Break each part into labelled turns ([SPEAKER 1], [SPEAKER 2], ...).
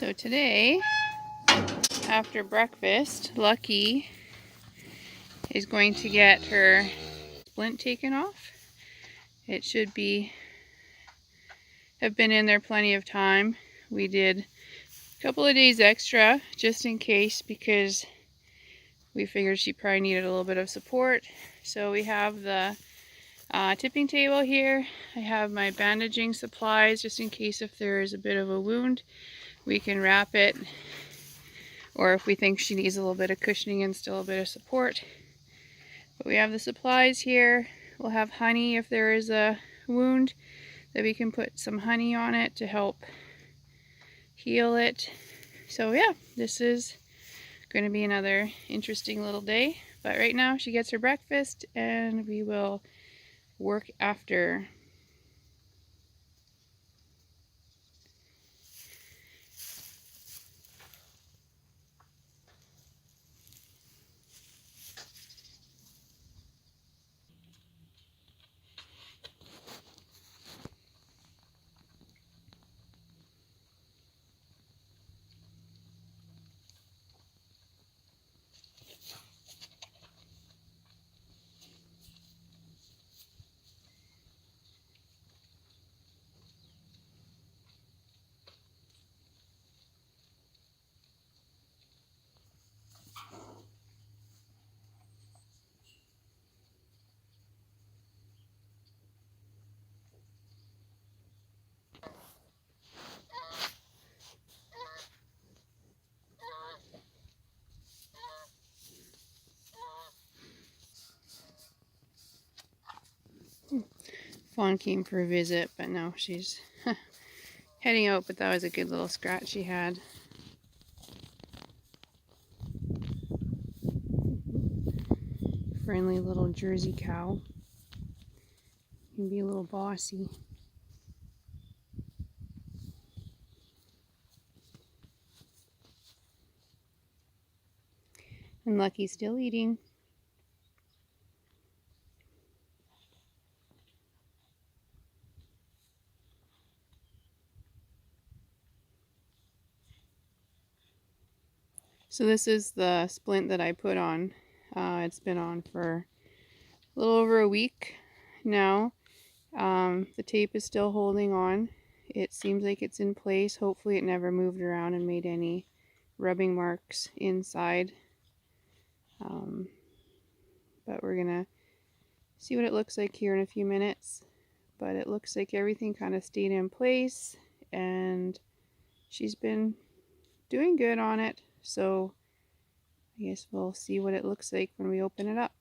[SPEAKER 1] So today, after breakfast, Lucky is going to get her splint taken off. It should have been in there plenty of time. We did a couple of days extra just in case, because we figured she probably needed a little bit of support. So we have the tipping table here. I have my bandaging supplies just in case if there is a bit of a wound, we can wrap it, or if we think she needs a little bit of cushioning and still a bit of support. But we have the supplies here. We'll have honey if there is a wound, that we can put some honey on it to help heal it. So yeah, this is going to be another interesting little day. But right now she gets her breakfast and we will work after. Fawn came for a visit, but no, she's heading out, but that was a good little scratch she had. Friendly little Jersey cow. Can be a little bossy. And Lucky's still eating. So this is the splint that I put on. It's been on for a little over a week now. The tape is still holding on. It seems like it's in place. Hopefully it never moved around and made any rubbing marks inside. But we're gonna see what it looks like here in a few minutes. But it looks like everything kind of stayed in place and she's been doing good on it. So I guess we'll see what it looks like when we open it up.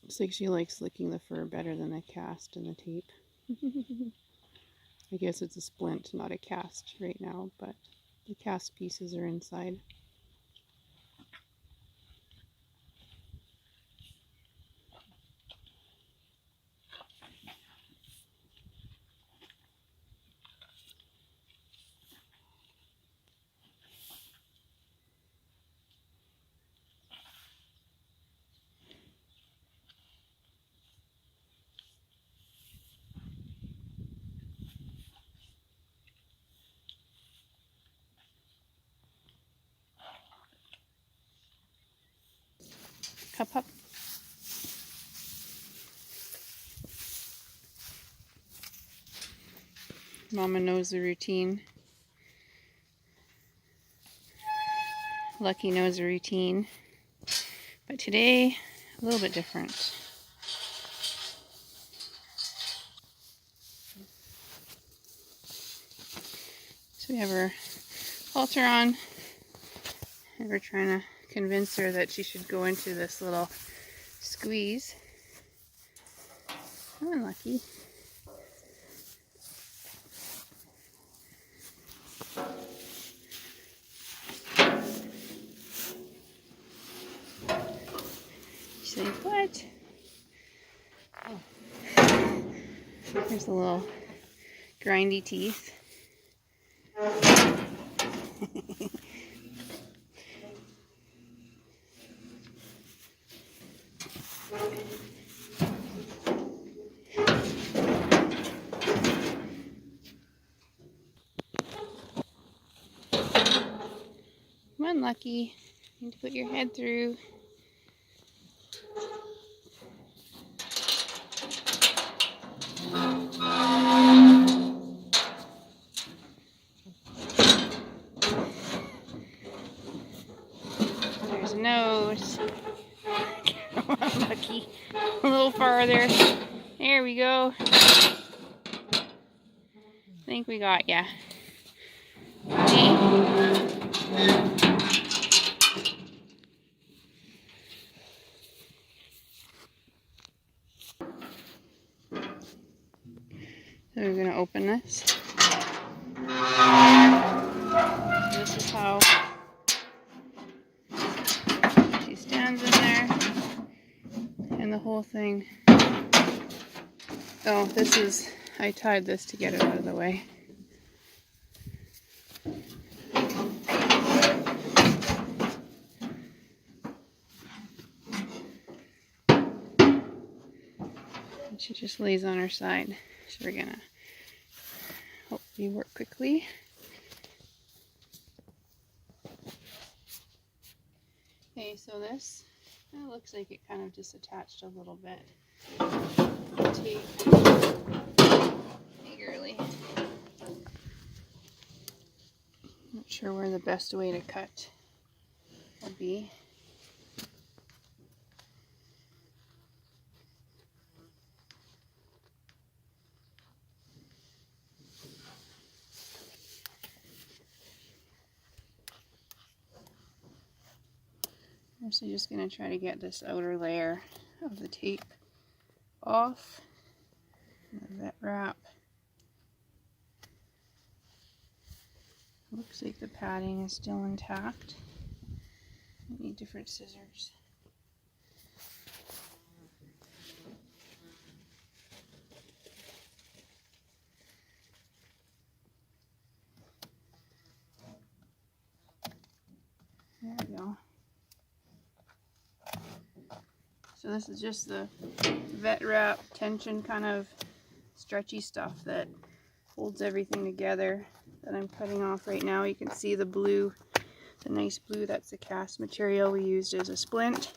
[SPEAKER 1] Looks like she likes licking the fur better than the cast and the tape. I guess it's a splint, not a cast right now, but the cast pieces are inside. Cup up. Mama knows the routine. Lucky knows the routine. But today, a little bit different. So we have her halter on, and we're trying to convince her that she should go into this little squeeze. Come on, Lucky. She's saying, what? Oh. There's the little grindy teeth. Come on, Lucky. You need to put your head through. There's a nose. Come on, Lucky. A little farther. There we go. I think we got ya. See? So we're going to open this. This is how she stands in there. And the whole thing. Oh, this is, I tied this to get it out of the way. And she just lays on her side. So we're going to hopefully work quickly. Okay, so this it looks like it kind of disattached a little bit. Tape eagerly. Not sure where the best way to cut will be. I'm also just going to try to get this outer layer of the tape off. The vet wrap. Looks like the padding is still intact. I need different scissors. There we go. So this is just the vet wrap tension kind of stretchy stuff that holds everything together that I'm cutting off right now. You can see the blue, the nice blue, that's the cast material we used as a splint.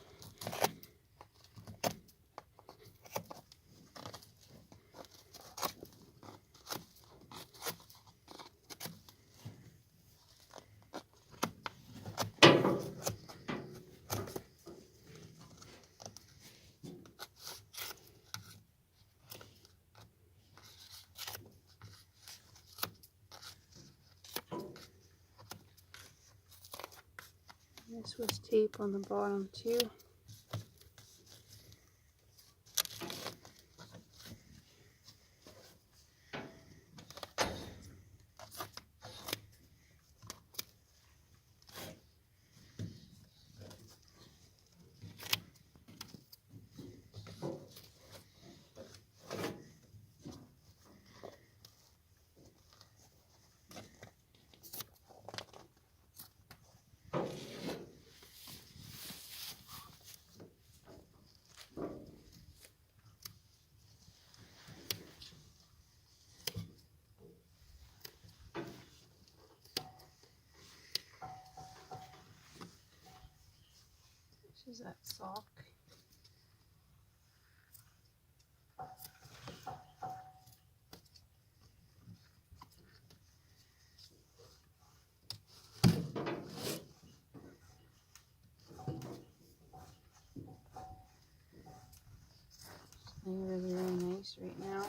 [SPEAKER 1] This was tape on the bottom too. This is that sock. Nothing really very nice right now.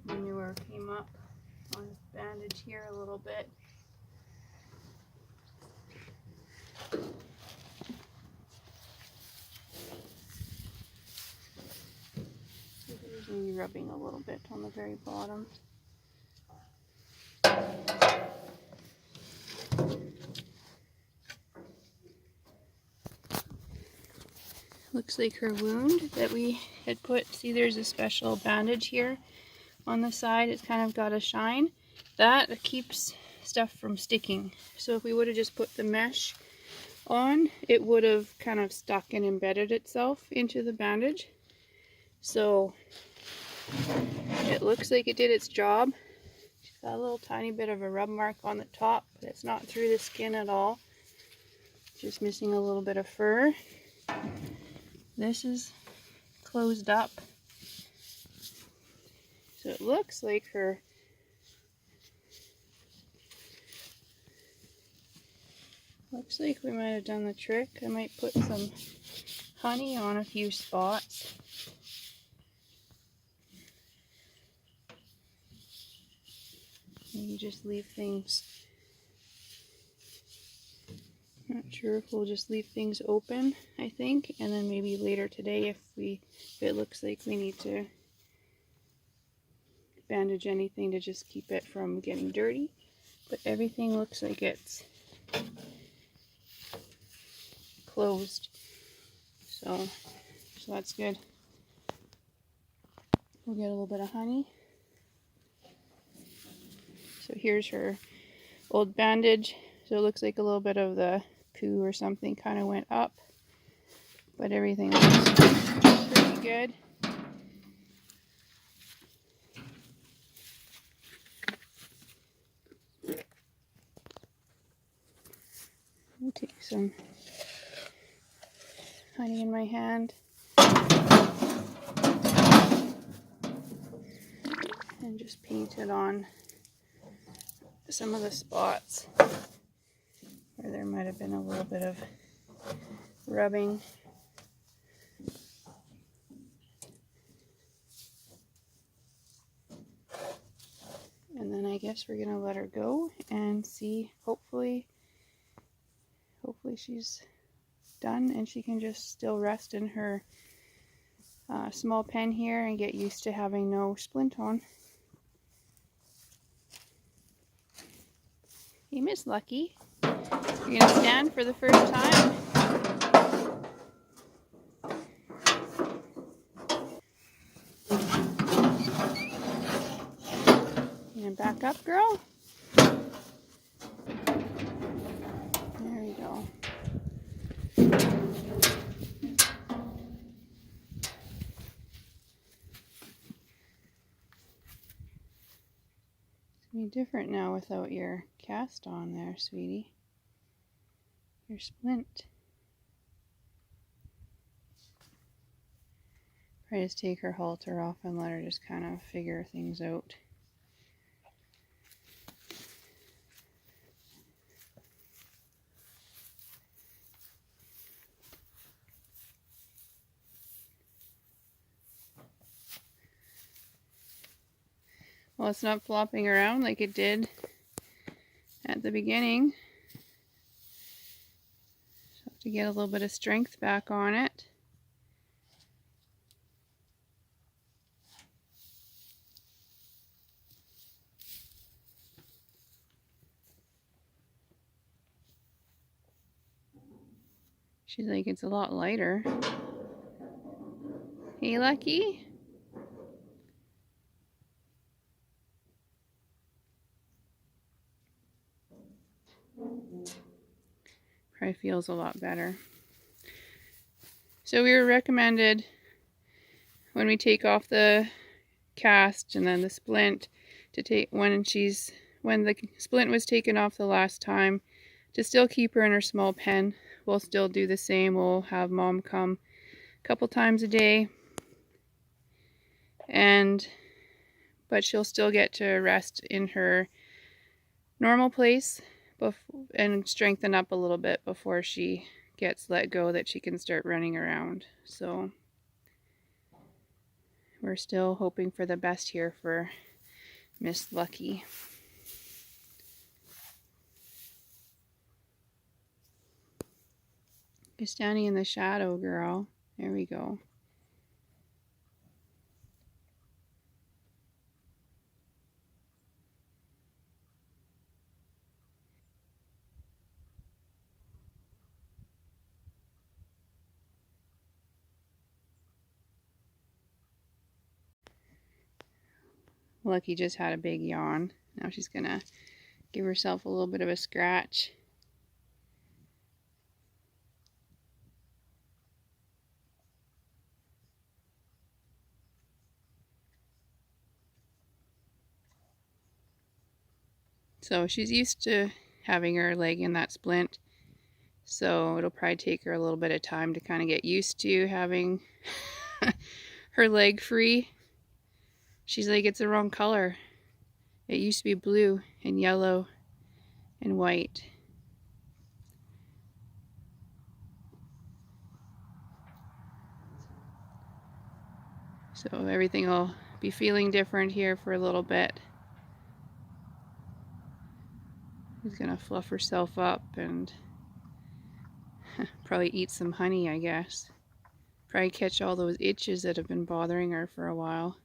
[SPEAKER 1] Manure came up on this bandage here a little bit. There's maybe rubbing a little bit on the very bottom. Looks like her wound that we had put, see there's a special bandage here on the side. It's kind of got a shine. That keeps stuff from sticking. So if we would have just put the mesh on, it would have kind of stuck and embedded itself into the bandage. So it looks like it did its job. She's got a little tiny bit of a rub mark on the top, but it's not through the skin at all. Just missing a little bit of fur. This is closed up. So it looks like her looks like we might have done the trick. I might put some honey on a few spots. Maybe just leave things. Not sure if we'll just leave things open, I think, and then maybe later today if it looks like we need to bandage anything to just keep it from getting dirty. But everything looks like it's closed. So that's good. We'll get a little bit of honey. So here's her old bandage. So it looks like a little bit of the poo or something kind of went up, but everything looks pretty good. I'll take some honey in my hand and just paint it on some of the spots where there might have been a little bit of rubbing. And then I guess we're gonna let her go and see, hopefully she's done and she can just still rest in her small pen here and get used to having no splint on. Hey, Miss Lucky, you're gonna stand for the first time? You gonna back up, girl? There we go. It's gonna be different now without your cast on there, sweetie. Your splint. Probably just take her halter off and let her just kind of figure things out. Well, it's not flopping around like it did at the beginning. So have to get a little bit of strength back on it. She's like, it's a lot lighter. Hey, Lucky? Probably feels a lot better. So we were recommended when we take off the cast and then the splint, to take when the splint was taken off the last time, to still keep her in her small pen. We'll still do the same. We'll have Mom come a couple times a day, but she'll still get to rest in her normal place and strengthen up a little bit before she gets let go, that she can start running around. So we're still hoping for the best here for Miss Lucky. You're standing in the shadow, girl. There we go. Lucky just had a big yawn. Now she's gonna give herself a little bit of a scratch. So she's used to having her leg in that splint, so it'll probably take her a little bit of time to kind of get used to having her leg free. She's like, it's the wrong color. It used to be blue and yellow and white. So everything will be feeling different here for a little bit. She's gonna fluff herself up and probably eat some honey, I guess. Probably catch all those itches that have been bothering her for a while.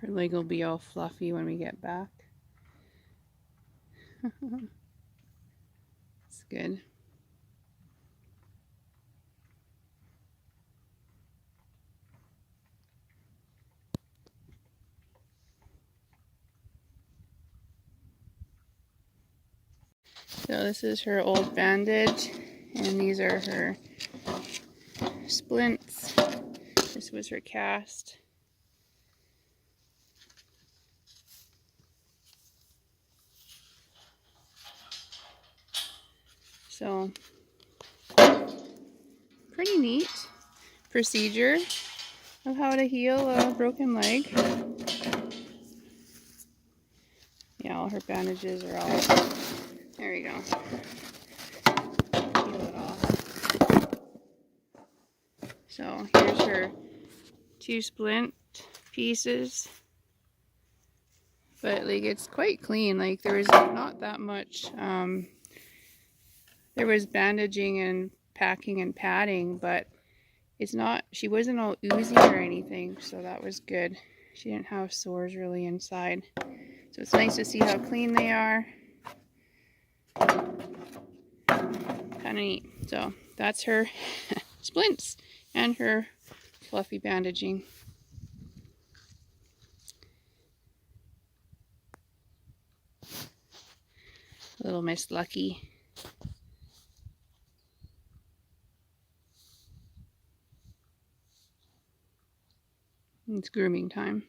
[SPEAKER 1] Her leg will be all fluffy when we get back. It's good. So this is her old bandage, and these are her splints. This was her cast. So, pretty neat procedure of how to heal a broken leg. Yeah, all her bandages are all, there we go. Peel it off. So here's her 2 splint pieces. But like, it's quite clean. Like, there was not that much, there was bandaging and packing and padding, but it's not, she wasn't all oozy or anything, so that was good. She didn't have sores really inside. So it's nice to see how clean they are. Kind of neat. So that's her splints and her fluffy bandaging. Little Miss Lucky. It's grooming time.